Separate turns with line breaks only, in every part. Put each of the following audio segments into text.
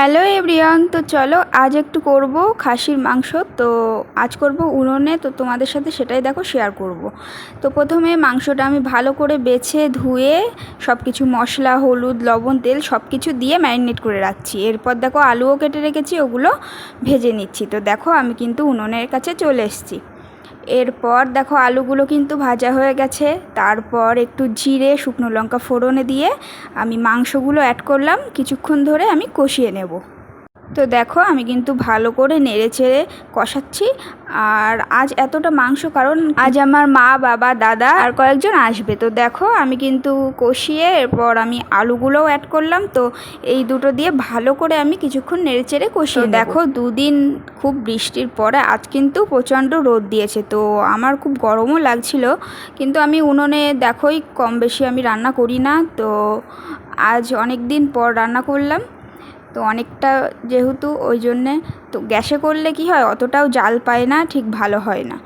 Hello everyone, তো চলো আজ একটু করব খাসির মাংস। তো আজ করব উনুনে, তো তোমাদের সাথে সেটাই দেখো শেয়ার করব। তো প্রথমে মাংসটা আমি ভালো করে বেছে ধুয়ে সব কিছু মশলা, হলুদ, লবণ, তেল সব কিছু দিয়ে ম্যারিনেট করে রাখছি। এরপর দেখো আলুও কেটে রেখেছি, ওগুলো ভেজে নিচ্ছি। তো দেখো আমি কিন্তু উনুনের কাছে চলে এসেছি। এরপর দেখো আলুগুলো কিন্তু ভাজা হয়ে গেছে। তারপর একটু জিরে, শুকনো লঙ্কা ফোড়নে দিয়ে আমি মাংসগুলো অ্যাড করলাম। কিছুক্ষণ ধরে আমি কষিয়ে নেব। তো দেখো আমি কিন্তু ভালো করে নেড়ে চেড়ে কষাচ্ছি। আর আজ এতটা মাংস কারণ আজ আমার মা, বাবা, দাদা আর কয়েকজন আসবে। তো দেখো আমি কিন্তু কষিয়ে এরপর আমি আলুগুলোও অ্যাড করলাম। তো এই দুটো দিয়ে ভালো করে আমি কিছুক্ষণ নেড়ে চেড়ে কষিয়ে দেখো দুদিন খুব বৃষ্টির পরে আজ কিন্তু প্রচণ্ড রোদ দিয়েছে। তো আমার খুব গরমও লাগছিল, কিন্তু আমি উনুনে দেখোই কম বেশি আমি রান্না করি না। তো আজ অনেক দিন পর রান্না করলাম। তো অনেকটা যেহেতু ওই জন্যে, তো গ্যাসে করলে কি হয় অতটাও জাল পায় না, ঠিক ভালো হয় না।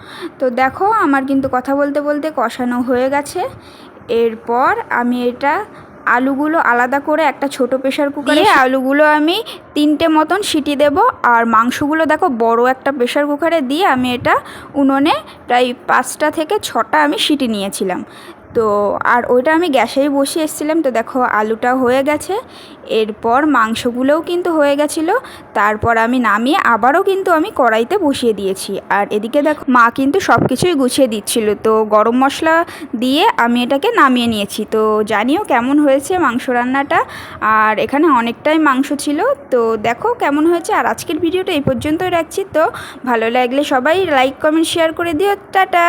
তো দেখো আমার কিন্তু কথা বলতে বলতে কষানো হয়ে গেছে। এরপর আমি এটা আলুগুলো আলাদা করে একটা ছোট প্রেশার কুকারে আলুগুলো আমি 3টে মতন সিটি দেব। আর মাংসগুলো দেখো বড় একটা প্রেশার কুকারে দিয়ে আমি এটা উনুনে প্রায় 5টা থেকে 6টা আমি সিটি নিয়েছিলাম। তো আর ওইটা আমি গ্যাসেই বসিয়ে এসেছিলাম। তো দেখো আলুটা হয়ে গেছে। এরপর মাংসগুলোও কিন্তু হয়ে গেছিলো। তারপর আমি নামিয়ে আবারও কিন্তু আমি কড়াইতে বসিয়ে দিয়েছি। আর এদিকে দেখো মা কিন্তু সব কিছুই গুছিয়ে দিচ্ছিল। তো গরম মশলা দিয়ে আমি এটাকে নামিয়ে নিয়েছি। তো জানিও কেমন হয়েছে মাংস রান্নাটা। আর এখানে অনেকটাই মাংস ছিল। তো দেখো কেমন হয়েছে। আর আজকের ভিডিওটা এই পর্যন্তই রাখছি। তো ভালো লাগলে সবাই লাইক, কমেন্ট, শেয়ার করে দিও। টাটা।